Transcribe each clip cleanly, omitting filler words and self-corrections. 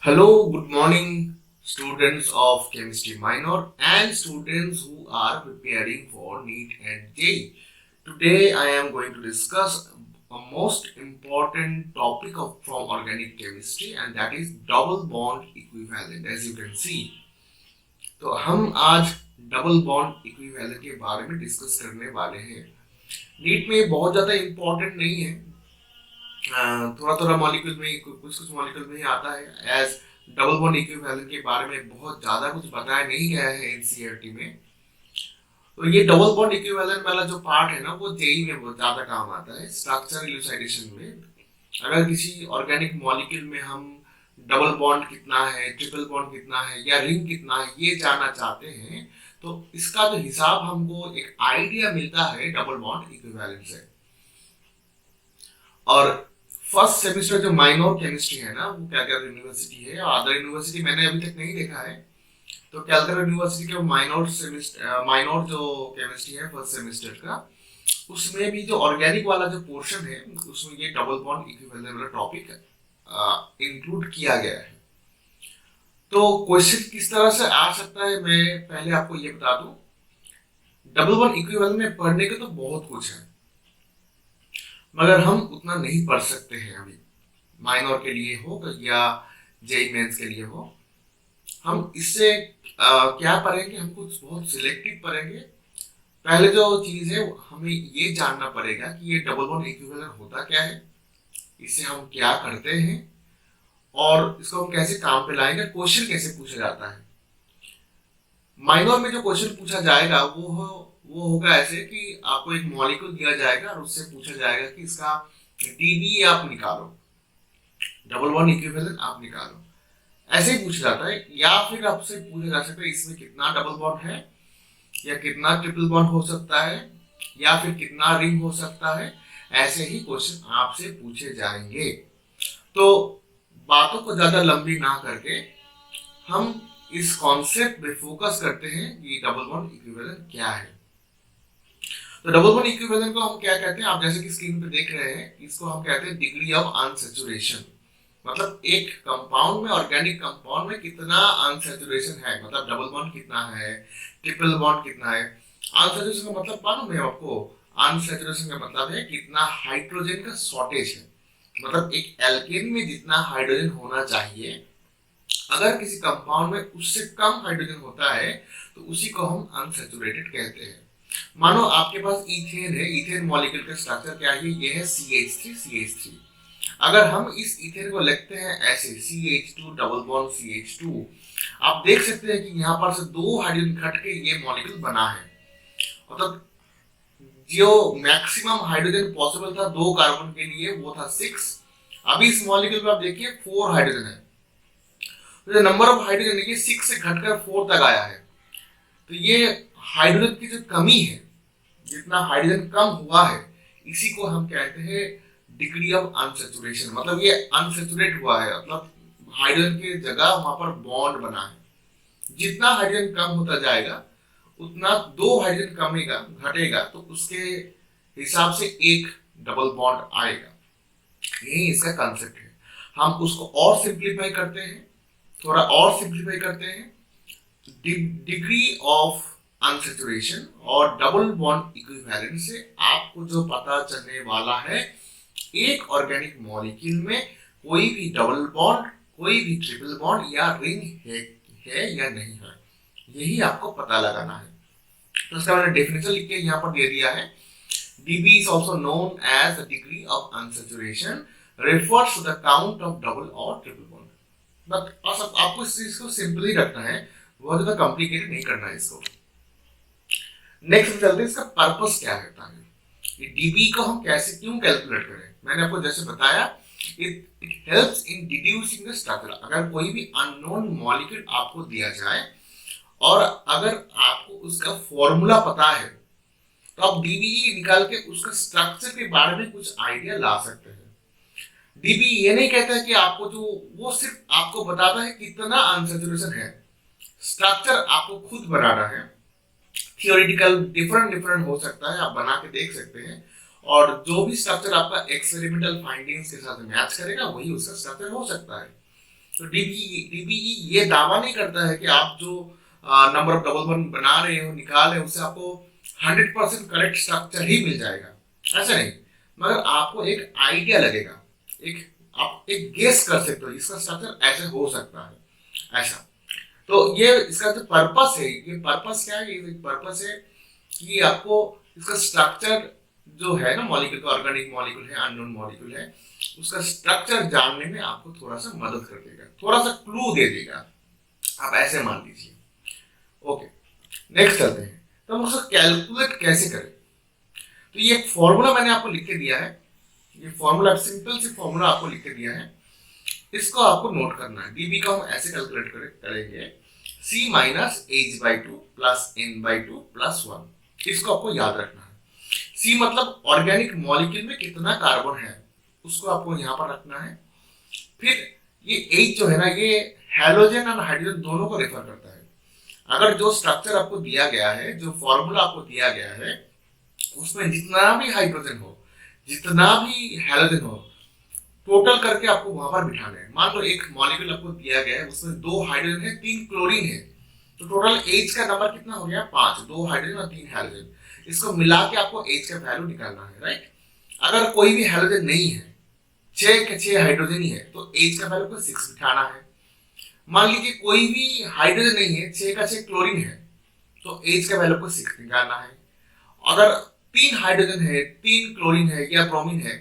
Hello, good morning, students of chemistry minor and students who are preparing for NEET and JEE. Today, I am going to discuss a most important topic from organic chemistry, and that is double bond equivalent. As you can see, तो हम आज double bond equivalent के बारे में discuss करने वाले हैं। NEET में बहुत ज़्यादा इम्पोर्टेंट नहीं है, थोड़ा थोड़ा मॉलिक्यूल में कुछ कुछ मॉलिक्यूल में ही आता है। एज डबल बॉन्ड इक्विवेलेंट के बारे में बहुत ज्यादा कुछ बताया नहीं गया है एनसीईआरटी में। तो ये डबल बॉन्ड इक्विवेलेंट वाला जो पार्ट है ना, वो जेई में बहुत ज्यादा काम आता है स्ट्रक्चर इलुसिडेशन में। अगर किसी ऑर्गेनिक मॉलिक्यूल में हम डबल बॉन्ड कितना है, ट्रिपल बॉन्ड कितना है या रिंग कितना है, ये जानना चाहते हैं, तो इसका जो हिसाब हमको एक आइडिया मिलता है डबल बॉन्ड इक्विवेलेंट से। और फर्स्ट सेमेस्टर जो माइनर केमिस्ट्री है ना, वो कैलकाटा यूनिवर्सिटी है, और अदर यूनिवर्सिटी मैंने अभी तक नहीं देखा है। तो कैलकाटा यूनिवर्सिटी के माइनर जो केमिस्ट्री है फर्स्ट सेमेस्टर का, उसमें भी जो ऑर्गेनिक वाला जो पोर्शन है, उसमें ये डबल बॉन्ड इक्विवेलेंट वाला टॉपिक इंक्लूड किया गया है। तो क्वेश्चन किस तरह से आ सकता है, मैं पहले आपको ये बता दूं। डबल बॉन्ड इक्विवेलेंट में पढ़ने के तो बहुत कुछ है, मगर हम उतना नहीं पढ़ सकते हैं अभी। माइनर के लिए हो या जेई मेंस के लिए हो, हम इससे क्या पढ़ेंगे, हम कुछ बहुत सिलेक्टिव पढ़ेंगे। पहले जो चीज है, हमें ये जानना पड़ेगा कि ये डबल बॉन्ड इक्विवेलेंट होता क्या है, इससे हम क्या करते हैं और इसको हम कैसे काम पे लाएंगे, क्वेश्चन कैसे पूछा जाता है। माइनर में जो क्वेश्चन पूछा जाएगा वो होगा ऐसे कि आपको एक मॉलिक्यूल दिया जाएगा और उससे पूछा जाएगा कि इसका डीबी आप निकालो, डबल बॉन्ड इक्विवेलेंट आप निकालो। ऐसे ही पूछा जाता है, या फिर आपसे पूछा जा सकता है इसमें कितना डबल बॉन्ड है, या कितना ट्रिपल बॉन्ड हो सकता है, या फिर कितना रिंग हो सकता है। ऐसे ही क्वेश्चन आपसे पूछे जाएंगे। तो बातों को ज्यादा लंबी ना करके हम इस कॉन्सेप्ट में फोकस करते हैं कि डबल बॉन्ड इक्विवेलेंट क्या है। तो डबल बॉन्ड इक्विवेलेंट को हम क्या कहते हैं, आप जैसे कि स्क्रीन पे देख रहे हैं, इसको हम कहते हैं डिग्री ऑफ अनसैचुरेशन। मतलब एक कंपाउंड में, ऑर्गेनिक कंपाउंड में कितना अनसैचुरेशन है, मतलब डबल बॉन्ड कितना है, ट्रिपल बॉन्ड कितना है। अनसैचुरेशन का मतलब मालूम है आपको? अनसैचुरेशन का मतलब है कितना हाइड्रोजन का शॉर्टेज है। मतलब एक एल्केन में जितना हाइड्रोजन होना चाहिए, अगर किसी कंपाउंड में उससे कम हाइड्रोजन होता है तो उसी को हम अनसैचुरेटेड कहते हैं। मानो आपके पास इथेन है, इथेन मॉलिक्यूल का स्ट्रक्चर क्या है, ये है CH3। अगर हम इस इथेन को लिखते हैं ऐसे CH2 डबल बॉन्ड CH2, आप देख सकते हैं कि यहाँ पर से दो हाइड्रोजन घट के ये मॉलिक्यूल बना है। मतलब जो मैक्सिमम हाइड्रोजन पॉसिबल था दो कार्बन के लिए, वो था 6। अभी इस मॉलिक्यूल में आप देखिए 4 हाइड्रोजन है। तो जो नंबर ऑफ हाइड्रोजन है, ये 6 से घटकर 4 तक आया है। तो ये हाइड्रोजन की जो कमी है, जितना हाइड्रोजन कम हुआ है, इसी को हम कहते हैं डिग्री ऑफ अनसैचुरेशन। मतलब ये अनसैचुरेट हुआ है, मतलब हाइड्रोजन की जगह वहां पर बॉन्ड बना है। जितना हाइड्रोजन कम होता जाएगा, उतना दो हाइड्रोजन कमेगा, घटेगा, तो उसके हिसाब से एक डबल बॉन्ड आएगा। यही इसका कंसेप्ट है। हम उसको और सिंप्लीफाई करते हैं, थोड़ा और सिंप्लीफाई करते हैं। डिग्री ऑफ अनसैचुरेशन और डबल बॉन्ड इक्विवेलेंट से आपको जो पता चलने वाला है, एक ऑर्गेनिक मॉलिक्यूल में कोई भी डबल बॉन्ड, कोई भी ट्रिपल बॉन्ड या रिंग है या नहीं है, यही आपको पता लगाना है। तो इसका मैंने डेफिनेशन लिख के यहाँ पर दे दिया है। DB is also known as the degree of unsaturation, refers to the count of double or triple bond. But आपको इस चीज को सिंपली रखना है, बहुत ज्यादा कॉम्प्लिकेटेड नहीं करना है इसको। नेक्स्ट चलते हैं, इसका पर्पस क्या रहता है, ये डीबी को हम कैसे क्यों कैलकुलेट करें। मैंने आपको जैसे बताया, it helps in deducing the structure. अगर कोई भी अननोन मॉलिक्यूल आपको दिया जाए और अगर आपको उसका फॉर्मूला पता है, तो आप डीबी निकाल के उसका स्ट्रक्चर के बारे में कुछ आइडिया ला सकते हैं। डीबी ये नहीं कहता है कि आपको जो, वो सिर्फ आपको बताता है कितना अनसैचुरेशन है। स्ट्रक्चर आपको खुद बनाना है। थियोरेटिकल डिफरेंट हो सकता है, आप बना के देख सकते हैं, और जो भी स्ट्रक्चर आपका एक्सपेरिमेंटल फाइंडिंग्स के साथ मैच करेगा, वही उसका स्ट्रक्चर हो सकता है। तो डीबीई ये दावा नहीं करता है कि आप जो नंबर ऑफ डबल बॉन्ड बना रहे हो, निकाल रहे हो, उससे आपको 100% करेक्ट स्ट्रक्चर ही मिल जाएगा, ऐसा नहीं। मगर आपको एक आइडिया लगेगा, एक आप एक गेस कर सकते हो इसका स्ट्रक्चर ऐसे हो सकता है, ऐसा। तो ये इसका जो पर्पस है, ये पर्पस क्या है, ये पर्पस है कि आपको इसका स्ट्रक्चर जो है ना, मॉलिक्यूल का, ऑर्गेनिक मॉलिक्यूल है, अननोन मॉलिक्यूल है, उसका स्ट्रक्चर जानने में आपको थोड़ा सा मदद कर देगा, थोड़ा सा क्लू दे देगा, आप ऐसे मान लीजिए। ओके, नेक्स्ट चलते हैं। तो हम उसको कैलकुलेट कैसे करें। तो ये एक फॉर्मूला मैंने आपको लिख के दिया है, ये फॉर्मूला सिंपल सी फॉर्मूला आपको लिख के दिया है, इसको आपको नोट करना है। डीबी का हम ऐसे कैलकुलेट करेंगे, c minus H by two plus N by two plus one, इसको आपको याद रखना है। c मतलब ऑर्गेनिक मॉलिक्यूल में कितना कार्बन है, उसको आपको यहाँ पर रखना है। फिर ये H जो है ना, ये हैलोजन और हाइड्रोजन दोनों को रेफर करता है। अगर जो स्ट्रक्चर आपको दिया गया है, जो फॉर्मूला आपको दिया गया है, उसमें जितना भी हाइड्रोजन हो, जितना भी हैलोजन हो, टोटल करके आपको वहां पर बिठाना है। मान लो एक मॉलिक्यूल आपको दिया गया है, उसमें 2 हाइड्रोजन है, 3 क्लोरीन है, तो टोटल H का नंबर कितना हो गया, 5, 2 हाइड्रोजन और 3 हैलोजन, इसको मिला के आपको H का वैल्यू निकालना है, राइट। अगर कोई भी हैलोजन नहीं है, 6 के 6 हाइड्रोजन ही है, तो H का वैल्यू को 6 बिठाना है। मान लीजिए कोई भी हाइड्रोजन नहीं है, 6 का 6 क्लोरीन है, तो H का वैल्यू को 6 निकालना है। अगर 3 हाइड्रोजन है, 3 क्लोरीन है या ब्रोमीन है,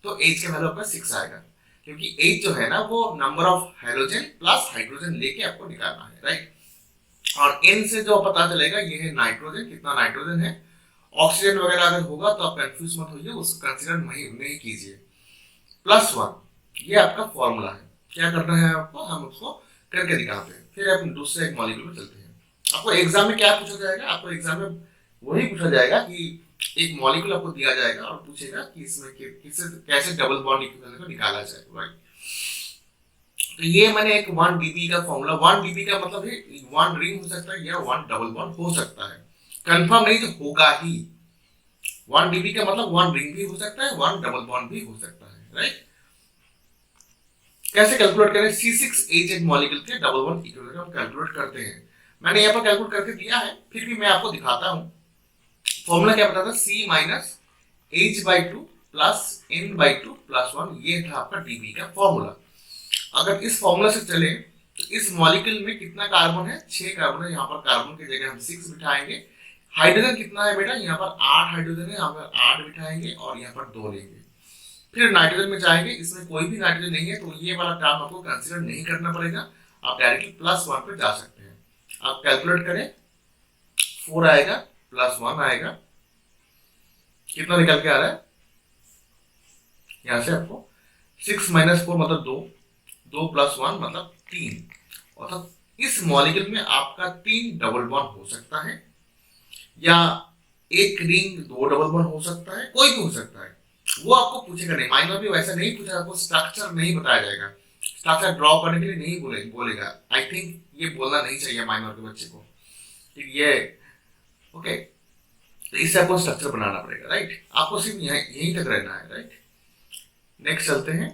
तो H का वैल्यू आपका 6 आएगा, क्योंकि H जो है ना, वो number of hydrogen plus hydrogen लेके आपको निकालना है, राइट। और N से जो पता चलेगा, ये है नाइट्रोजन, कितना नाइट्रोजन है। ऑक्सीजन वगैरह अगर होगा तो आप कंफ्यूज मत होइए, उसको कंसीडर नहीं कीजिए। प्लस 1, ये आपका फॉर्मूला है। क्या करना है आपको, हम उसको करके दिखाते हैं, फिर हम दूसरे एक मॉलिक्यूल में चलते हैं। आपको एग्जाम में क्या पूछा जाएगा, आपको एग्जाम में वही पूछा जाएगा कि एक मॉलिक्यूल आपको दिया जाएगा और पूछेगा कि इसमें किससे कैसे डबल बॉन्ड इक्विवेलेंट को निकाला जाए, राइट। तो ये मैंने एक 1 dB का फॉर्मूला, 1 dB का मतलब है 1 रिंग हो सकता है या 1 डबल बॉन्ड हो सकता है, कंफर्म नहीं, तो होगा ही। 1 dB का मतलब 1 रिंग भी हो सकता है, 1 डबल बॉन्ड भी हो सकता है, राइट। कैसे कैलकुलेट करें, C6H8 मॉलिक्यूल के डबल बॉन्ड इक्विवेलेंट हम कैलकुलेट करते हैं। मैंने यहाँ पर कैलकुलेट करके दिया है, फिर भी मैं आपको दिखाता हूँ। फॉर्मूला क्या बताता है, C minus H by two plus N by two plus 1, ये था आपका डीबी का फॉर्मूला। अगर इस फॉर्मूला से चले तो इस मॉलिक्यूल में कितना कार्बन है, 6 कार्बन है। यहाँ पर कार्बन की जगह हम 6 बिठाएंगे। हाइड्रोजन कितना है बेटा, यहाँ पर 8 हाइड्रोजन है, यहाँ पर 8 बिठाएंगे और यहाँ पर 2 लेंगे। फिर नाइट्रोजन में जाएंगे, इसमें कोई भी नाइट्रोजन नहीं है, तो ये वाला टर्म आपको कंसीडर नहीं करना पड़ेगा, आप डायरेक्टली प्लस 1 पे जा सकते हैं। आप कैलकुलेट करें, 4 आएगा प्लस 1 आएगा, कितना निकल के आ रहा है, यहां से आपको 6 माइनस 4 मतलब 2, 2 प्लस 1 मतलब 3। अर्थात इस मॉलिक्यूल में आपका 3 डबल बॉन्ड हो सकता है, या एक रिंग 2 डबल बॉन्ड हो सकता है, कोई भी हो सकता है। वो आपको पूछेगा नहीं, माइनर भी वैसा नहीं पूछेगा, आपको स्ट्रक्चर नहीं बताया जाएगा, स्ट्रक्चर ड्रॉ करने के लिए नहीं बोलेगा। आई थिंक ये बोलना नहीं चाहिए माइनर के बच्चे को, ठीक, ये ओके। तो इससे आपको स्ट्रक्चर बनाना पड़ेगा, राइट। आपको सिर्फ यहीं तक रहना है, राइट। नेक्स्ट चलते हैं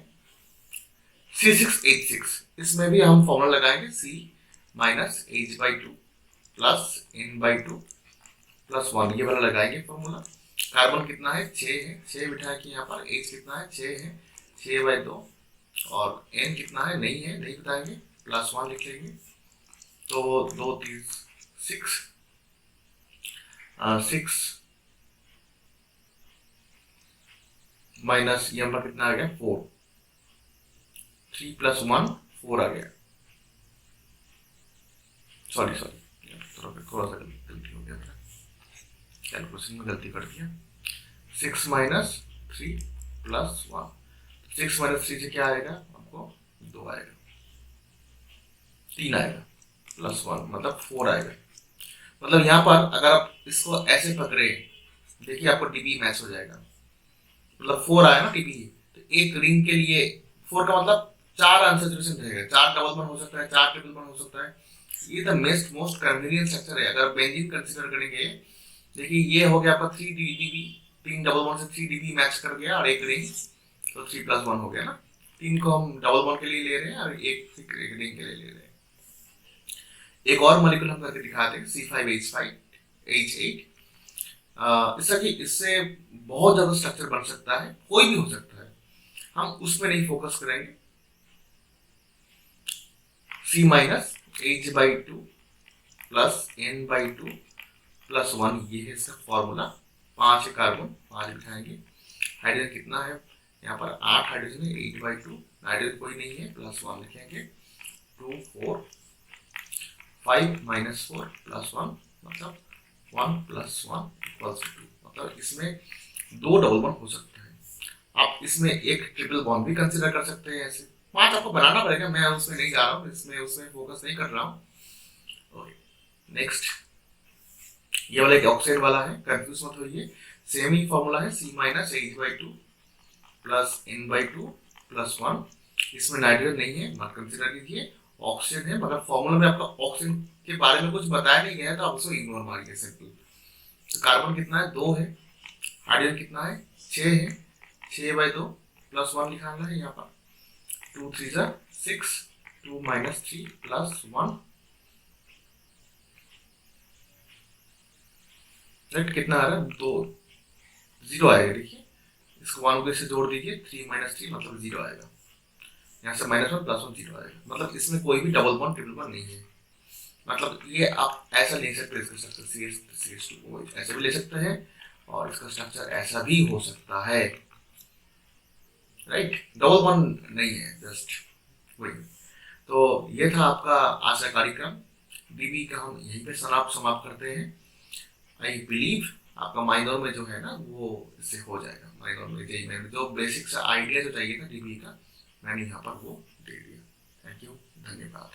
C6H6, इसमें भी हम फॉर्मूला लगाएंगे, C minus H by two plus N by two plus 1, ये वाला लगाएंगे फॉर्मूला। कार्बन कितना है, 6 है, 6 बिठाए कि यहाँ पर H कितना है, 6 है, 6 बाई 2, और N कितना है, नहीं है, नहीं बताएंगे, प्लस 1 लिख लेंगे। तो 2 3 6 6 माइनस यहाँ पर कितना आ गया, 4, 3 प्लस 1 4 आ गया। सॉरी थोड़ा सा गलती हो गया, कैलकुलेशन में गलती कर दिया। 6 माइनस 3 प्लस 1, 6 माइनस 3 से क्या आएगा आपको, 2 आएगा, 3 आएगा, प्लस 1 मतलब 4 आएगा। मतलब यहाँ पर अगर आप इसको ऐसे पकड़े, देखिए आपको डीबी मैच हो जाएगा, मतलब 4 आया ना डीबी, तो एक रिंग के लिए 4 का मतलब 4 अनसैचुरेशन रहेगा, 4 डबल बॉन्ड हो सकता है, 4 ट्रिपल बॉन्ड हो सकता है। ये द मोस्ट कन्वीनियंट स्ट्रक्चर है। अगर बेंजीन कंसीडर करेंगे, देखिए ये हो गया आपका 3 डीबी, 3 डबल बॉन्ड से 3 डीबी मैच कर गया, और एक रिंग, तो 3 प्लस 1 हो गया ना, 3 को हम डबल बॉन्ड के लिए ले रहे हैं और एक रिंग के लिए ले रहे हैं। एक और मॉलिक्यूल हम करके दिखाते हैं C5H8। इससे बहुत ज्यादा स्ट्रक्चर बन सकता है, कोई भी हो सकता है, हम उसमें नहीं फोकस करेंगे। C-H/2 प्लस N/2 प्लस 1, ये है इसका फॉर्मूला। 5 कार्बन, 5 बिठाएंगे। हाइड्रोजन कितना है यहाँ पर? 8 हाइड्रोजन है, 8/2। नाइट्रोजन कोई नहीं है, प्लस 1 लिखेंगे। 2 4 5 - 4 प्लस 1, मतलब 1 + 1 = 2। मतलब इसमें 2 डबल बॉन्ड हो सकता है। आप इसमें एक ट्रिपल बॉन्ड भी कंसिडर कर सकते हैं। ऐसे 5 आपको बनाना पड़ेगा, मैं उसमें नहीं जा रहा हूँ, उसमें फोकस नहीं कर रहा हूँ। नेक्स्ट, ये वाला एक ऑक्साइड वाला है, कंफ्यूज मत होइए। सेम ही फॉर्मूला है, C-H/2 प्लस N/2 प्लस 1। इसमें नाइट्रोजन नहीं है, मत कंसिडर कीजिए। ऑक्सीजन है, मगर फॉर्मूला में आपका ऑक्सीजन के बारे में कुछ बताया नहीं गया है, तो आप उसको इग्नोर मारिए सिंपल। तो कार्बन कितना है? 2 है। हाइड्रोजन कितना है? 6 है। 6/2 प्लस 1 लिखाना है यहाँ पर। 2 3 6, 2 - 3 प्लस 1। राइट, कितना आ रहा है? 2, 0 आएगा। देखिए, इसको 1 से जोड़ दीजिए, 3 - 3 मतलब 0 आएगा। यहाँ से -1 प्लस 1 0 आएगा। मतलब इसमें कोई भी डबल बॉन्ड ट्रिपल बॉन्ड नहीं है। मतलब ये आप ऐसा ले सकते हैं, CH2 ऐसे भी ले सकते हैं, और इसका स्ट्रक्चर ऐसा भी हो सकता है। राइट, डबल बॉन्ड नहीं है, जस्ट वही। तो ये था आपका आज का कार्यक्रम। डीबी का हम यहीं पे समाप्त करते हैं। आई बिलीव आपका माइनर में जो है ना, वो इससे हो जाएगा। माइनर में जेई में जो बेसिक सा आइडिया जो चाहिए था डीबी का, मैंने यहाँ पर वो दे दिया। थैंक यू, धन्यवाद।